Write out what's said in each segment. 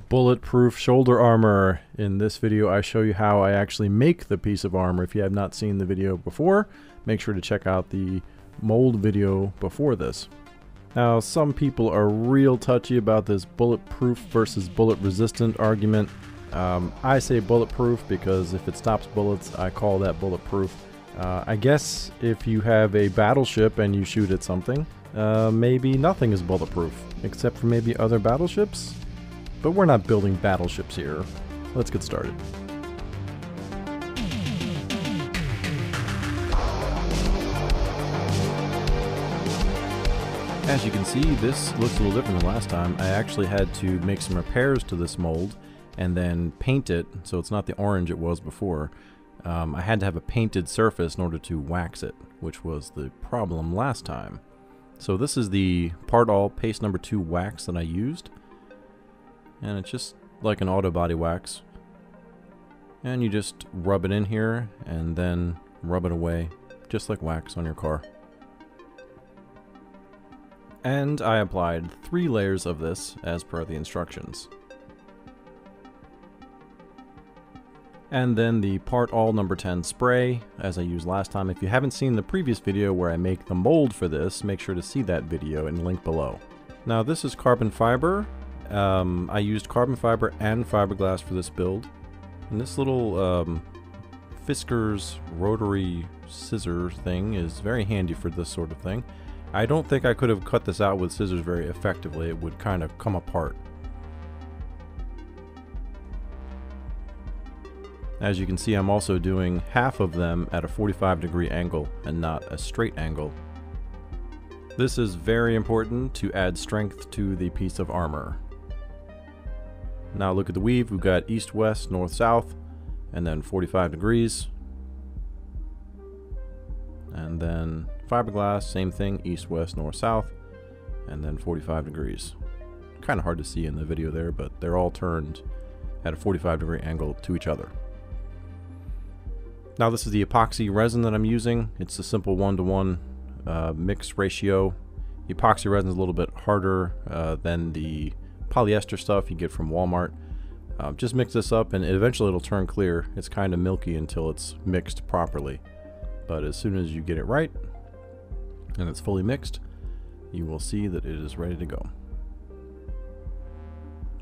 Bulletproof shoulder armor. In this video I show you how I actually make the piece of armor. If you have not seen the video before, make sure to check out the mold video before this. Now some people are real touchy about this bulletproof versus bullet resistant argument. I say bulletproof because if it stops bullets I call that bulletproof. I guess if you have a battleship and you shoot at something, maybe nothing is bulletproof except for maybe other battleships. But we're not building battleships here. Let's get started. As you can see, this looks a little different than last time. I actually had to make some repairs to this mold and then paint it, so it's not the orange it was before. I had to have a painted surface in order to wax it, which was the problem last time. So this is the Part All Paste number 2 wax that I used. And it's just like an auto body wax. And you just rub it in here and then rub it away, just like wax on your car. And I applied 3 layers of this as per the instructions. And then the Part All number 10 spray, as I used last time. If you haven't seen the previous video where I make the mold for this, make sure to see that video and link below. Now this is carbon fiber. I used carbon fiber and fiberglass for this build. And this little Fisker's rotary scissor thing is very handy for this sort of thing. I don't think I could have cut this out with scissors very effectively. It would kind of come apart. As you can see, I'm also doing half of them at a 45-degree angle and not a straight angle. This is very important to add strength to the piece of armor. Now look at the weave. We've got east, west, north, south, and then 45 degrees. And then fiberglass, same thing, east, west, north, south, and then 45 degrees. Kind of hard to see in the video there, but they're all turned at a 45-degree angle to each other. Now this is the epoxy resin that I'm using. It's a simple 1-to-1 mix ratio. The epoxy resin is a little bit harder than the polyester stuff you get from Walmart. Just mix this up and eventually it'll turn clear. It's kind of milky until it's mixed properly. But as soon as you get it right and it's fully mixed, you will see that it is ready to go.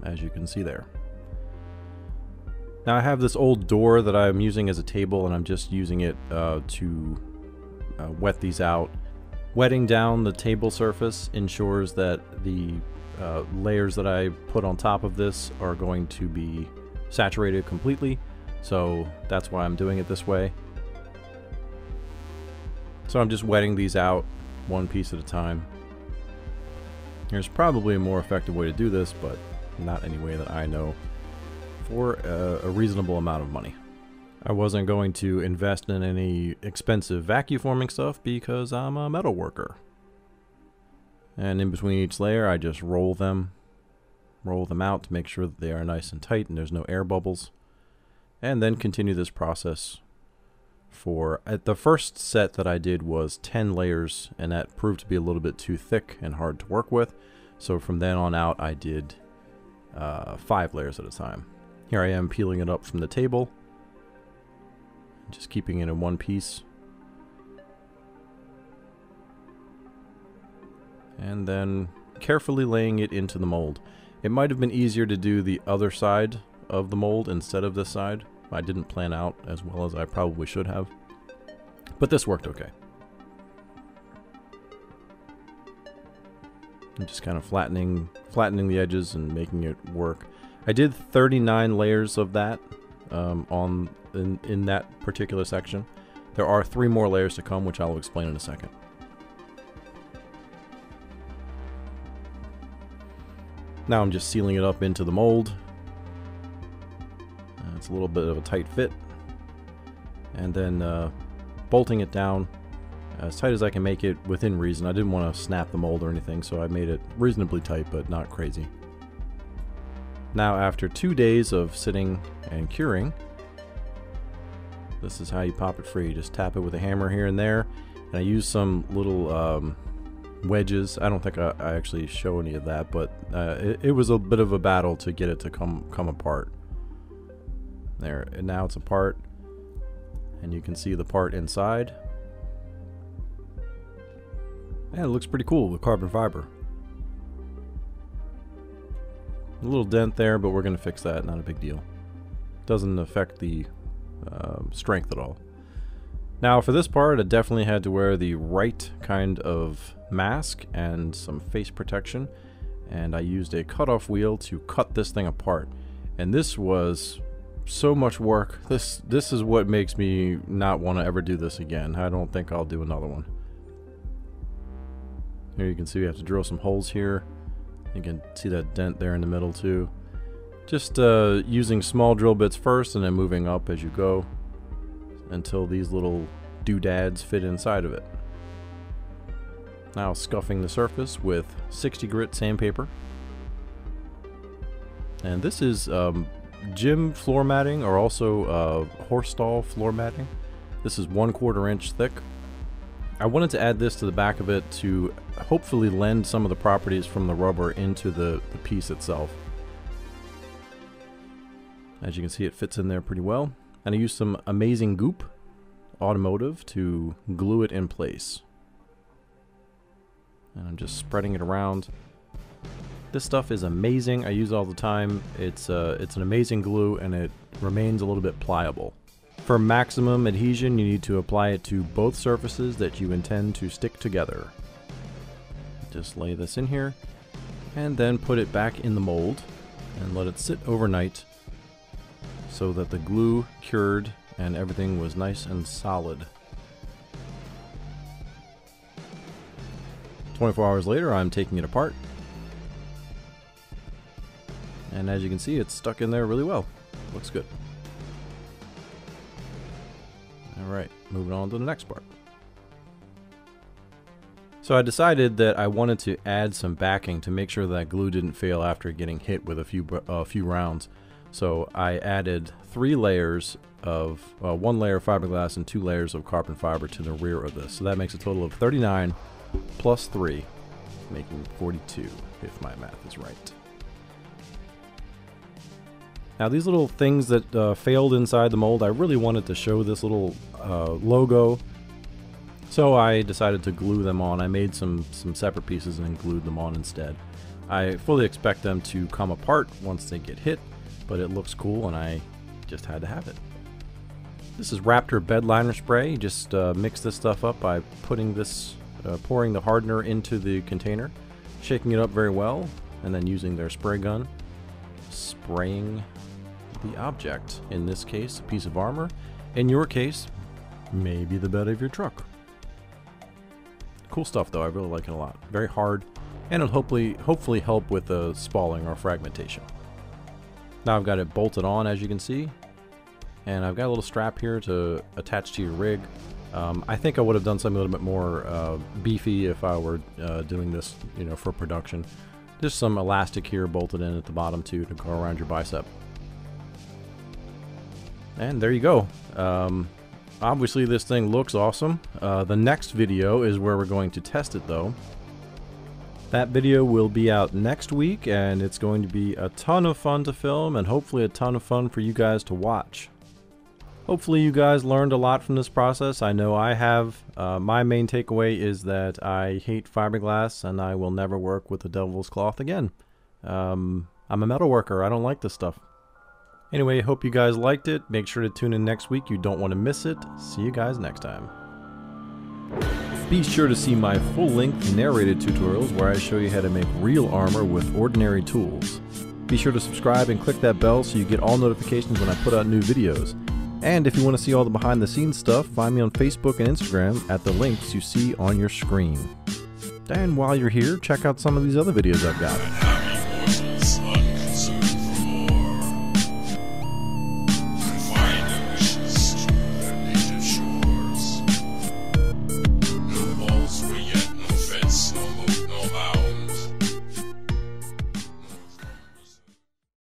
As you can see there. Now I have this old door that I'm using as a table and I'm just using it to wet these out. Wetting down the table surface ensures that the layers that I put on top of this are going to be saturated completely, so that's why I'm doing it this way. So I'm just wetting these out one piece at a time. There's probably a more effective way to do this, but not any way that I know for a reasonable amount of money. I wasn't going to invest in any expensive vacuum forming stuff because I'm a metal worker. And in between each layer I just roll them out to make sure that they are nice and tight and there's no air bubbles. And then continue this process for, the first set that I did was 10 layers and that proved to be a little bit too thick and hard to work with. So from then on out I did 5 layers at a time. Here I am peeling it up from the table, just keeping it in one piece. And then carefully laying it into the mold. It might have been easier to do the other side of the mold instead of this side. I didn't plan out as well as I probably should have, but this worked okay. I'm just kind of flattening the edges and making it work. I did 39 layers of that in that particular section. There are 3 more layers to come, which I'll explain in a second. Now I'm just sealing it up into the mold. It's a little bit of a tight fit. And then bolting it down as tight as I can make it within reason. I didn't want to snap the mold or anything, so I made it reasonably tight, but not crazy. Now after 2 days of sitting and curing, this is how you pop it free. Just tap it with a hammer here and there. And I use some little wedges. I don't think I actually show any of that, but it was a bit of a battle to get it to come apart. There, and now it's apart, and you can see the part inside. And it looks pretty cool with carbon fiber. A little dent there, but we're going to fix that, not a big deal. Doesn't affect the strength at all. Now for this part, I definitely had to wear the right kind of mask and some face protection, and I used a cutoff wheel to cut this thing apart. And this was so much work. This is what makes me not want to ever do this again. I don't think I'll do another one. Here you can see we have to drill some holes here. You can see that dent there in the middle too. Just using small drill bits first and then moving up as you go until these little doodads fit inside of it. Now scuffing the surface with 60 grit sandpaper. And this is gym floor matting, or also horse stall floor matting. This is 1/4 inch thick. I wanted to add this to the back of it to hopefully lend some of the properties from the rubber into the piece itself. As you can see, it fits in there pretty well. And I used some Amazing Goop Automotive to glue it in place. And I'm just spreading it around. This stuff is amazing. I use it all the time. It's an amazing glue, and it remains a little bit pliable. For maximum adhesion, you need to apply it to both surfaces that you intend to stick together. Just lay this in here, and then put it back in the mold, and let it sit overnight so that the glue cured and everything was nice and solid. 24 hours later, I'm taking it apart. And as you can see, it's stuck in there really well. Looks good. Alright, moving on to the next part. So I decided that I wanted to add some backing to make sure that glue didn't fail after getting hit with a few rounds. So I added 3 layers of, 1 layer of fiberglass and 2 layers of carbon fiber to the rear of this. So that makes a total of 39 plus 3, making 42, if my math is right. Now these little things that failed inside the mold, I really wanted to show this little logo. So I decided to glue them on. I made some separate pieces and glued them on instead. I fully expect them to come apart once they get hit, but it looks cool and I just had to have it. This is Raptor bed liner spray. You just mix this stuff up by putting this, pouring the hardener into the container, shaking it up very well, and then using their spray gun, spraying the object. In this case, a piece of armor. In your case, maybe the bed of your truck. Cool stuff though, I really like it a lot. Very hard, and it'll hopefully help with the spalling or fragmentation. Now I've got it bolted on, as you can see, and I've got a little strap here to attach to your rig. I think I would have done something a little bit more beefy if I were doing this, you know, for production. Just some elastic here bolted in at the bottom too to go around your bicep. And there you go. Obviously this thing looks awesome. The next video is where we're going to test it though. That video will be out next week, and it's going to be a ton of fun to film and hopefully a ton of fun for you guys to watch. Hopefully you guys learned a lot from this process. I know I have. My main takeaway is that I hate fiberglass and I will never work with the devil's cloth again. I'm a metal worker. I don't like this stuff. Anyway, hope you guys liked it. Make sure to tune in next week. You don't want to miss it. See you guys next time. Be sure to see my full-length narrated tutorials where I show you how to make real armor with ordinary tools. Be sure to subscribe and click that bell so you get all notifications when I put out new videos. And if you want to see all the behind-the-scenes stuff, find me on Facebook and Instagram at the links you see on your screen. And while you're here, check out some of these other videos I've got.